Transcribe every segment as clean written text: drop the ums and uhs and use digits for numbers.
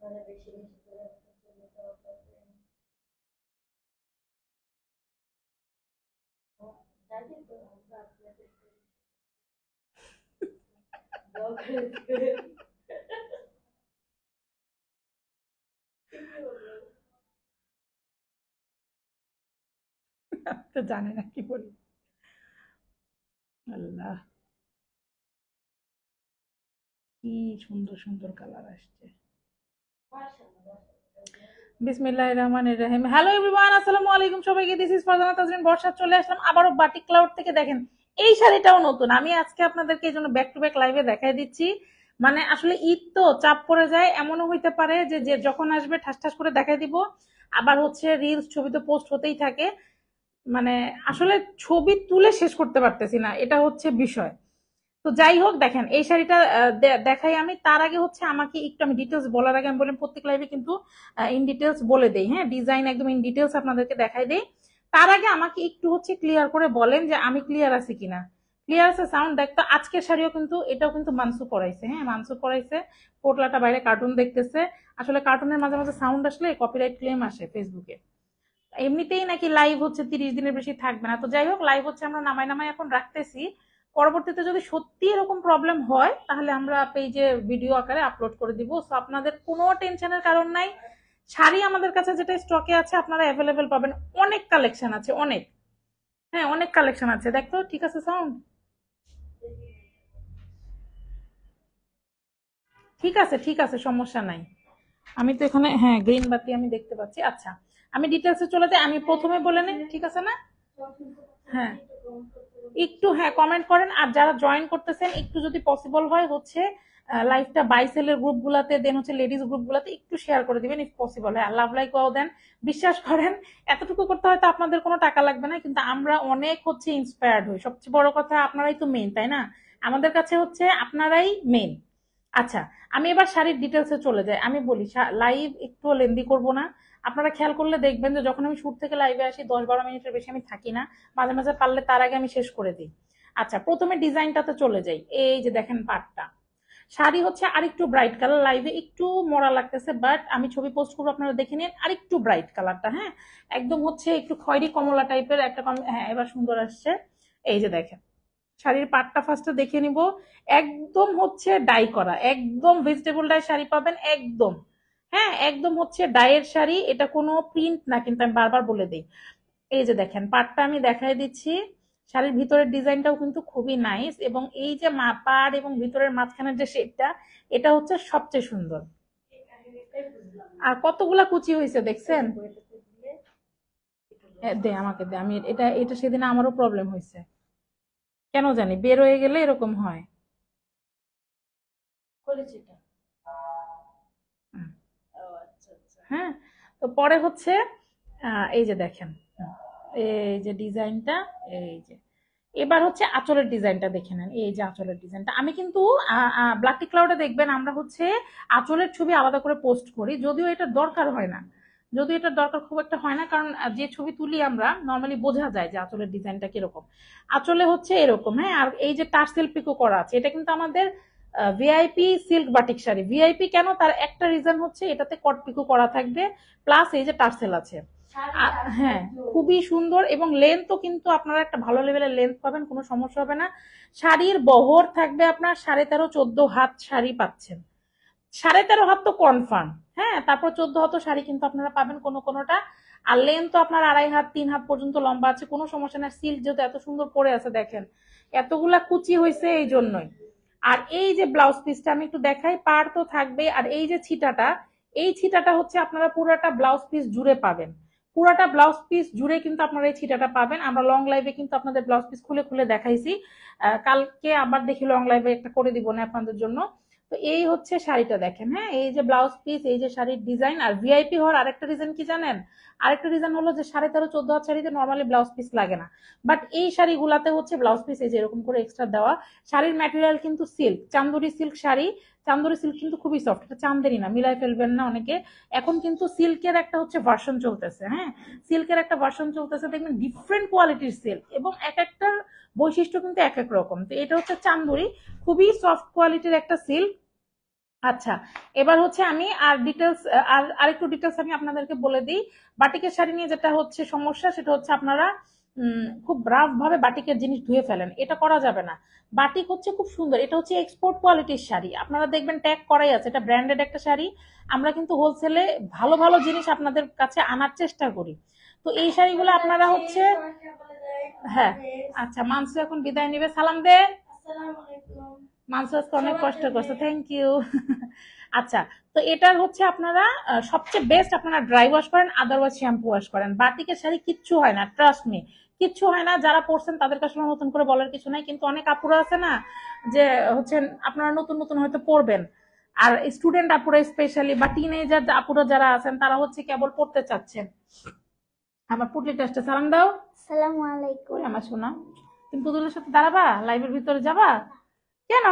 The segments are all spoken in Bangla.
তো জানে না কি বলি। আল্লাহ, কি সুন্দর সুন্দর কালার আসছে। বিসমিল্লাহির রহমানির রহিম। হ্যালো এভরিওয়ান, আসসালামু আলাইকুম সবাইকে। দিস ইজ ফারজানা তাজরিন বর্ষা। চলে আসলাম আবারও বাটিক ক্লাউড থেকে। দেখেন এই শাড়িটাও নতুন। আমি আজকে আপনাদেরকে এই জন্য ব্যাক টু ব্যাক লাইভে দেখাই দিচ্ছি। মানে আসলে ঈদ তো চাপ পড়ে যায়, এমনও হইতে পারে যে যে যখন আসবে ঠাস ঠাস করে দেখাই দিব। আবার হচ্ছে রিলস ছবি তো পোস্ট হতেই থাকে। মানে আসলে ছবি তুলে শেষ করতে পারতেছি না, এটা হচ্ছে বিষয়। তো যাই হোক, দেখেন এই শাড়িটা দেখাই। আমি তার আগে হচ্ছে আমাকে একটু, আমি ডিটেলস বলার আগে আমি বললাম প্রত্যেক লাইভে কিন্তু ইন ডিটেলস বলে দেই, হ্যাঁ, ডিজাইন একদম ইন ডিটেলস আপনাদেরকে দেখাই দেই। তার আগে আমাকে একটু হচ্ছে ক্লিয়ার করে বলেন যে আমি ক্লিয়ার আছি কিনা। ক্লিয়ার আছে সাউন্ড? দেখতো আজকের শাড়িও কিন্তু, এটাও কিন্তু মানসু পড়াইছে, হ্যাঁ মানসু পড়াইছে। পোটলাটা বাইরে কার্টুন দেখতেছে। আসলে কার্টুনের মাঝে মাঝে সাউন্ড আসলে কপিরাইট ক্লেম আসে ফেসবুকে। এমনিতেই নাকি লাইভ হচ্ছে 30 দিনের বেশি থাকবে না। তো যাই হোক, লাইভ হচ্ছে আমরা নামাই নামাই এখন রাখতেছি। পরবর্তীতে যদি সত্যি এরকম প্রবলেম হয় তাহলে আমরা পেজে ভিডিও আকারে আপলোড করে দিব। সো আপনাদের কোনো টেনশনের কারণ নাই। শাড়ি আমাদের কাছে যেটা স্টকে আছে আপনারা অ্যাভেলেবেল পাবেন। অনেক কালেকশন আছে, অনেক। হ্যাঁ অনেক কালেকশন আছে। দেখতো ঠিক আছে সাউন্ড? ঠিক আছে ঠিক আছে, সমস্যা নাই। আমি তো এখানে, হ্যাঁ গ্রিন বাতি আমি দেখতে পাচ্ছি। আচ্ছা, আমি ডিটেলসে চলে যাই। আমি প্রথমে বলে নিই, ঠিক আছে না? হ্যাঁ একটু, হ্যাঁ কমেন্ট করেন। আর যারা জয়েন করতেছেন একটু যদি পসিবল হয় হচ্ছে লাইভটা বাই সেলের গ্রুপ গুলাতে, দেন হচ্ছে লেডিস গ্রুপ গুলাতে একটু শেয়ার করে দিবেন ইফ পসিবল। হ্যাঁ লাভ লাইকও দেন। বিশ্বাস করেন এতটুকু করতে হয়তো আপনাদের কোনো টাকা লাগবে না, কিন্তু আমরা অনেক হচ্ছে ইন্সপায়ার্ড হই। সবচেয়ে বড় কথা আপনারাই তো মেইন, তাই না? আমাদের কাছে হচ্ছে আপনারাই মেইন। আচ্ছা, আমি এবার শাড়ির ডিটেলসে চলে যাই। আমি বলি লাইভ একটু লেন্দি করব না। আপনারা খেয়াল করলে দেখবেন যে যখন আমি শুট থেকে লাইভে আসি 10-12 মিনিটের বেশি আমি থাকি না। মাঝে মাঝে পারলে তার আগে আমি শেষ করে দিই। আচ্ছা, প্রথমে ডিজাইনটাতে চলে যাই। এই যে দেখেন পাটটা, শাড়ি হচ্ছে আরেকটু ব্রাইট কালার। লাইভে একটু মরা লাগতেছে, বাট আমি ছবি পোস্ট করবো, আপনারা দেখে নিন আরেকটু ব্রাইট কালারটা। হ্যাঁ একদম হচ্ছে একটু খয়েরি কমলা টাইপের একটা হ্যাঁ এবার সুন্দর আসছে। এই যে দেখেন শাড়ির পাটটা ফার্স্টে দেখে নিব। একদম হচ্ছে ডাই করা, একদম ভেজিটেবল ডাই শাড়ি পাবেন একদম। হ্যাঁ একদম হচ্ছে ডাইয়ের শাড়ি, এটা কোনো প্রিন্ট না, কিন্তু আমি বারবার বলে দিই। এই যে দেখেন পাটটা আমি দেখাই দিচ্ছি। শাড়ির ভিতরের ডিজাইনটাও কিন্তু খুবই নাইস, এবং এই যে পাড় এবং ভিতরের মাঝখানের যে শেপটা, এটা হচ্ছে সবচেয়ে সুন্দর। আর কতগুলা কুচি হয়েছে দেখছেন? দে আমাকে দে, আমি এটা এটা সেদিন আমারও প্রবলেম হয়েছে। কেন জানি বের হয়ে গেলে এরকম হয়। হুম, হ্যাঁ। তো পরে হচ্ছে এই যে দেখেন, এই যে ডিজাইনটা, এই যে এবার হচ্ছে আঁচলের ডিজাইনটা দেখে নেন। এই যে আঁচলের ডিজাইনটা আমি কিন্তু ব্ল্যাক ক্লাউডে দেখবেন আমরা হচ্ছে আঁচলের ছবি আলাদা করে পোস্ট করি, যদিও এটা দরকার হয় না। যদিও এটা দরকার খুব একটা হয় না, কারণ যে ছবি তুলি আমরা নর্মালি বোঝা যায় যে আঁচলের ডিজাইনটা কিরকম। আঁচলে হচ্ছে এরকম, হ্যাঁ। আর এই যে টার্সেল পিকো করা আছে, এটা কিন্তু আমাদের VIP silk batik sari. VIP কেন, তার একটা রিজন হচ্ছে এটাতে কট পিকো করা থাকবে, প্লাস এই যে টার্সেল আছে। হ্যাঁ খুবই সুন্দর, এবং লেন্থও কিন্তু আপনারা একটা ভালো লেভেলের লেন্থ পাবেন, কোনো সমস্যা হবে না। শাড়ির বহর থাকবে আপনার 13.5-14 হাত শাড়ি পাচ্ছেন। 13.5 হাত তো কনফার্ম। হ্যাঁ তারপর 14 হাতও শাড়ি কিন্তু আপনারা পাবেন কোনো কোনোটা। আর লেন্থ তো আপনার 2.5 হাত 3 হাত পর্যন্ত লম্বা আছে, কোনো সমস্যা না। সিল্ক যেহেতু এত সুন্দর পরে আছে দেখেন, এতগুলা কুচি হয়েছে এই জন্যই। আর এই যে ব্লাউজ পিসটা আমি একটু দেখাই, পার তো থাকবে। আর এই যে ছিটাটা, এই ছিটাটা হচ্ছে আপনারা পুরোটা ব্লাউজ পিস জুড়ে পাবেন। পুরাটা ব্লাউজ পিস জুড়ে কিন্তু আপনারা এই ছিটাটা পাবেন। আমরা লং লাইভে কিন্তু আপনাদের ব্লাউজ পিস খুলে খুলে দেখাইছি। কালকে আবার দেখি লং লাইভে একটা করে দিব না আপনাদের জন্য। তো এই হচ্ছে শাড়িটা দেখেন, হ্যাঁ এই যে ব্লাউজ পিস, এই যে শাড়ির ডিজাইন। আর ভিআইপি হওয়ার আরেকটা রিজন কি জানেন? আরেকটা রিজন হলো যে 13.5-14 হাত শাড়িতে নর্মালি ব্লাউজ পিস লাগে না, বাট এই শাড়িগুলাতে হচ্ছে ব্লাউজ পিস এই যে এরকম করে এক্সট্রা দেওয়া। শাড়ির ম্যাটেরিয়াল কিন্তু silk, Chanderi silk sari. Chanderi silk কিন্তু খুবই সফট, এটা চান্দেরি না, মিলাই ফেলবেন না অনেকে। এখন কিন্তু সিল্কের একটা হচ্ছে ভার্সন চলতেছে, হ্যাঁ সিল্কের একটা ভার্সন চলতেছে, দেখবেন ডিফারেন্ট কোয়ালিটির সিল্ক, এবং এক একটার বৈশিষ্ট্য কিন্তু এক এক রকম। তো এটা হচ্ছে চান্দুরি, খুবই সফট কোয়ালিটির একটা সিল্ক। আচ্ছা, এবার হচ্ছে আমি আর ডিটেলস আর আরেকটু ডিটেলস আমি আপনাদেরকে বলে দিই। বাটিকের শাড়ি নিয়ে যেটা হচ্ছে সমস্যা সেটা হচ্ছে আপনারা খুব রাফ ভাবে বাটিকের জিনিস ধুয়ে ফেলেন, এটা করা যাবে না। বাটিক হচ্ছে খুব সুন্দর, এটা হচ্ছে এক্সপোর্ট কোয়ালিটির শাড়ি, আপনারা দেখবেন ট্যাগ করাই আছে, এটা ব্র্যান্ডেড একটা শাড়ি। আমরা কিন্তু হোলসেলে ভালো ভালো জিনিস আপনাদের কাছে আনার চেষ্টা করি। তো এই শাড়িগুলো আপনারা হচ্ছে, হ্যাঁ, আচ্ছা মানসু এখন বিদায় নিবে, সালাম দে। মানসু আজকে অনেক কষ্ট করছে, থ্যাংক ইউ। আচ্ছা, তো এটার হচ্ছে আপনারা সবচেয়ে বেস্ট আপনারা ড্রাই ওয়াশ করেন, আদারওয়াইজ শ্যাম্পু ওয়াশ করেন। বাটিকের শাড়ি কিচ্ছু হয় না, ট্রাস্ট মি, কিচ্ছু হয় না। যারা পড়ছেন তাদের কাছে নতুন করে বলার কিছু নাই, কিন্তু অনেক আপুরা আছে না যে হচ্ছে আপনারা নতুন নতুন হয়তো পড়বেন, আর স্টুডেন্ট আপুরা স্পেশালি বা টিনেজার আপুরা যারা আছেন তারা হচ্ছে কেবল পড়তে চাচ্ছেন। আমার পুটলি টেস্টে সালাম দাও। আসসালামু আলাইকুম। ওই আমার শোনা, তুমি পুতুলের সাথে দাঁড়াবা, লাইভের ভিতরে যাবা কেন?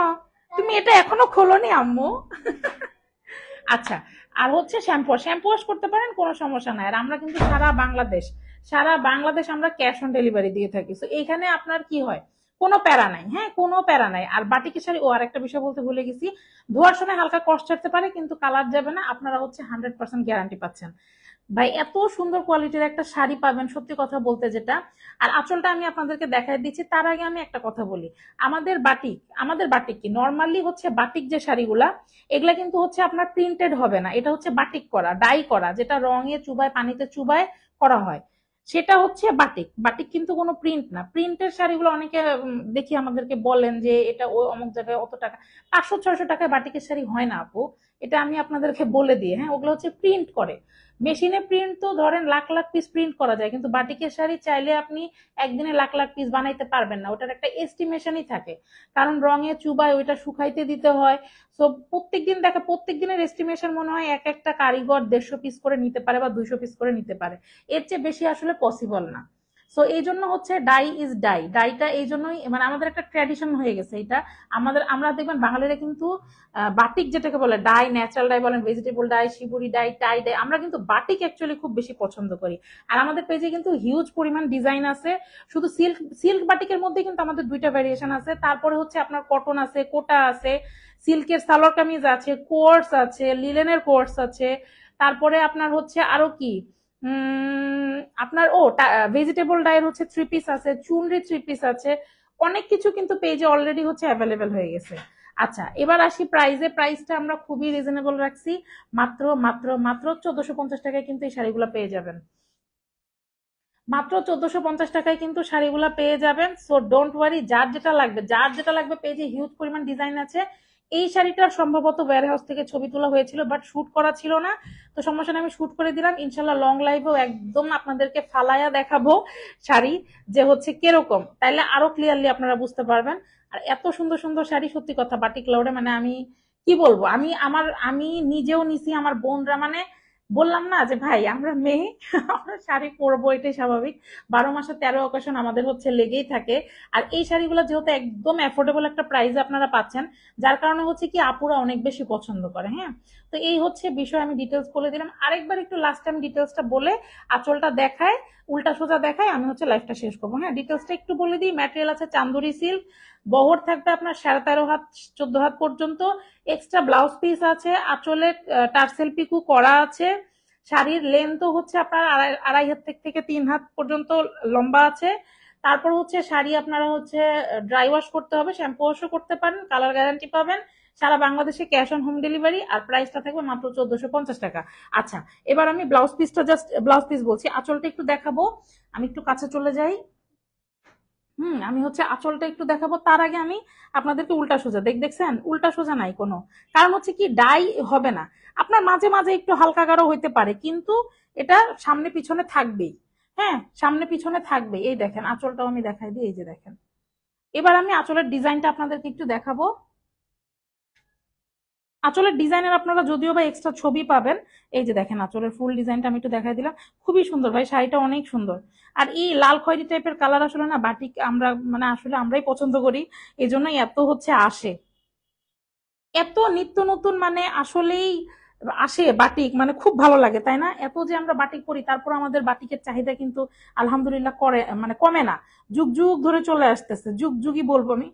তুমি এটা এখনো খোলনি আম্মু। আচ্ছা, আর হচ্ছে শ্যাম্পু, শ্যাম্পু ওয়াশ করতে পারেন, কোনো সমস্যা নাই। আর আমরা কিন্তু সারা বাংলাদেশ আমরা ক্যাশ অন ডেলিভারি দিয়ে থাকি। তো এইখানে আপনার কি হয়, কোনো প্যারা নাই, হ্যাঁ কোনো প্যারা নাই। আর বাটিকের শাড়ি, ও আর একটা বিষয় বলতে ভুলে গেছি, ধোয়ার সময় হালকা কষ্ট ছাড়তে পারে কিন্তু কালার যাবে না, আপনারা হচ্ছে 100% গ্যারান্টি পাচ্ছেন। ভাই এত সুন্দর কোয়ালিটির একটা শাড়ি পাবেন, সত্যি কথা বলতে যেটা। আর আঁচলটা আমি আপনাদেরকে দেখাই দিচ্ছি, তার আগে আমি একটা কথা বলি। আমাদের বাটিক কি নর্মালি হচ্ছে বাটিক যে শাড়িগুলা, এগুলা কিন্তু হচ্ছে আপনার প্রিন্টেড হবে না, এটা হচ্ছে বাটিক করা, ডাই করা, যেটা রঙে চুবায় পানিতে চুবায় করা হয়, সেটা হচ্ছে বাটিক। বাটিক কিন্তু কোনো প্রিন্ট না। প্রিন্টের শাড়িগুলো অনেকে দেখি আমাদেরকে বলেন যে এটা ওই অমুক জায়গায় অত টাকা, 500-600 টাকায় বাটিকের শাড়ি হয় না আপু, এটা আমি আপনাদেরকে বলে দিই। হ্যাঁ, ওগুলো হচ্ছে প্রিন্ট করে। মেশিনে প্রিন্ট তো ধরেন লাখ লাখ পিস প্রিন্ট করা যায়, কিন্তু বাটিকের শাড়ি চাইলে আপনি একদিনে লাখ লাখ পিস বানাইতে পারবেন না, ওটার একটা এস্টিমেশনই থাকে। কারণ রঙে চুবায় ওইটা শুকাইতে দিতে হয়। সো প্রত্যেক দিনের এস্টিমেশন মনে হয় এক একটা কারিগর 150 পিস করে নিতে পারে বা 200 পিস করে নিতে পারে, এর চেয়ে বেশি আসলে পসিবল না। সো এই জন্য হচ্ছে ডাই ইজ ডাই, ডাইটা এই জন্যই মানে আমাদের একটা ট্র্যাডিশন হয়ে গেছে এটা। আমরা দেখবেন বাঙালিরা কিন্তু বাটিক যেটাকে বলে ডাই, ন্যাচারাল ডাই বলেন, ভেজিটেবল ডাই, শিবুরি ডাই, টাই ডাই, আমরা কিন্তু বাটিক অ্যাকচুয়ালি খুব বেশি পছন্দ করি। আর আমাদের পেজে কিন্তু হিউজ পরিমাণ ডিজাইন আছে। শুধু সিল্ক সিল্ক বাটিকের মধ্যে কিন্তু আমাদের 2টা ভ্যারিয়েশন আছে, তারপরে হচ্ছে আপনার কটন আছে, কোটা আছে, সিল্কের সালোয়ার কামিজ আছে, কোর্স আছে, লিলেনের কোর্স আছে, তারপরে আপনার হচ্ছে আরো কি আপনার ভেজিটেবল ডাইয়ের হচ্ছে 3 পিস আছে, চুনরি 3 পিস আছে, অনেক কিছু কিন্তু পেজে অলরেডি হচ্ছে অ্যাভেলেবেল হয়ে গেছে। আচ্ছা, এবার আসি প্রাইসে, প্রাইসটা আমরা খুবই রিজনেবল রাখছি, মাত্র মাত্র মাত্র 1450 টাকায় কিন্তু এই শাড়িগুলো পেয়ে যাবেন। মাত্র 1450 টাকায় কিন্তু শাড়িগুলা পেয়ে যাবেন। সো ডোন্ট ওয়ারি, যার যেটা লাগবে পেজে হিউজ পরিমাণ ডিজাইন আছে। এই শাড়িটার সম্ভবত ওয়্যার হাউস থেকে ছবি তোলা হয়েছিল, বাট শুট করা ছিল না। তো সমস্যা নেই, আমি শুট করে দিলাম, ইনশাল্লাহ লং লাইভেও একদম আপনাদেরকে ফালায়া দেখাবো শাড়ি যে হচ্ছে কিরকম, তাইলে আরো ক্লিয়ারলি আপনারা বুঝতে পারবেন। আর এত সুন্দর সুন্দর শাড়ি, সত্যি কথা বাটিক লাউডে মানে আমি কি বলবো, আমি নিজেও নিছি, আমার বোনরা মানে বললাম না যে ভাই আমরা মেয়ে, আমরা শাড়ি পরবো এটাই স্বাভাবিক। 12 মাসে 13 অকেশন আমাদের হচ্ছে লেগেই থাকে। আর এই শাড়িগুলো যেহেতু একদম অ্যাফোর্ডেবল একটা প্রাইসে আপনারা পাচ্ছেন, যার কারণে হচ্ছে কি আপুরা অনেক বেশি পছন্দ করে। হ্যাঁ, তো এই হচ্ছে বিষয়, আমি ডিটেলস বলে দিলাম। আরেকবার একটু লাস্ট টাইম ডিটেলসটা বলে আঁচলটা দেখায়, উল্টা সোজা দেখায়, আমি হচ্ছে লাইফটা শেষ করবো। হ্যাঁ, ডিটেলসটা একটু বলে দিই। ম্যাটেরিয়াল আছে চান্দুরি সিল্ক, বহর থাকবে আপনার 13.5 হাত 14 হাত পর্যন্ত, এক্সট্রা ব্লাউজ পিস আছে, আঁচলে টার্সেল পিকু করা আছে, শাড়ির লেন্থও হচ্ছে আপনার আড়াই হাত থেকে 3 হাত পর্যন্ত লম্বা আছে। তারপর হচ্ছে শাড়ি আপনারা হচ্ছে ড্রাই ওয়াশ করতে হবে, শ্যাম্পু ওয়াশও করতে পারেন, কালার গ্যারান্টি পাবেন, সারা বাংলাদেশে ক্যাশ অন হোম ডেলিভারি, আর প্রাইসটা থাকবে মাত্র 1450 টাকা। আচ্ছা, এবার আমি ব্লাউজ পিস বলছি, আঁচলটা একটু দেখাবো। আমি একটু কাছে চলে যাই। আমি হচ্ছে আঁচলটা একটু দেখাবো, তার আগে আমি আপনাদেরকে উল্টা সোজা দেখছেন, উল্টা সোজা নাই কোনো, কারণ হচ্ছে কি ডাই হবে না, আপনার মাঝে মাঝে একটু হালকা গাঢ় হইতে পারে, কিন্তু এটা সামনে পিছনে থাকবেই। হ্যাঁ, সামনে পিছনে থাকবে। এই দেখেন আঁচলটাও আমি দেখাই দিই, এই যে দেখেন। এবার আমি আঁচলের ডিজাইনটা আপনাদেরকে একটু দেখাবো। আঁচলের ডিজাইনের আপনারা যদিও বা এক্সট্রা ছবি পাবেন, এই যে দেখেন আঁচলের ফুল ডিজাইনটা আমি একটু দেখাই দিলাম। খুবই সুন্দর ভাই, শাড়িটা অনেক সুন্দর। আর এই লাল খয়েরি টাইপের কালার আসলে না বাটিক আমরা মানে আসলে আমরাই পছন্দ করি, এই জন্যই এত হচ্ছে আসে, এত নিত্য নতুন মানে আসলেই আসে বাটিক, মানে খুব ভালো লাগে তাই না? এত যে আমরা বাটিক পরি, তারপর আমাদের বাটিকের চাহিদা কিন্তু আলহামদুলিল্লাহ করে মানে কমে না, যুগ যুগ ধরে চলে আসতেছে, যুগ যুগই বলবো আমি।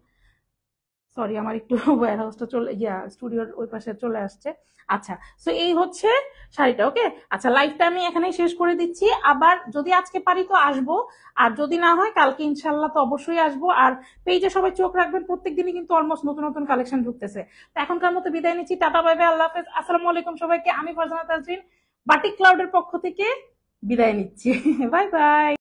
সরি আমার একটু ওয়্যার হাউসটা চলে স্টুডিওর ওই পাশে চলে আসছে। আচ্ছা, সো এই হচ্ছে শাড়িটা। ওকে, আচ্ছা লাইভটা আমি এখানেই শেষ করে দিচ্ছি। আবার যদি আজকে পারি তো আসবো, আর যদি না হয় কালকে ইনশাল্লাহ তো অবশ্যই আসবো। আর পেজে সবাই চোখ রাখবেন, প্রত্যেকদিনই কিন্তু অলমোস্ট নতুন নতুন কালেকশন ঢুকতেছে। তো এখনকার মতো বিদায় নিচ্ছি, টাটা বাই বাই, আল্লাহ হাফেজ, আসসালামু আলাইকুম সবাইকে। আমি ফারজানা তাজরিন বাটিক ক্লাউডের পক্ষ থেকে বিদায় নিচ্ছি। Bye bye.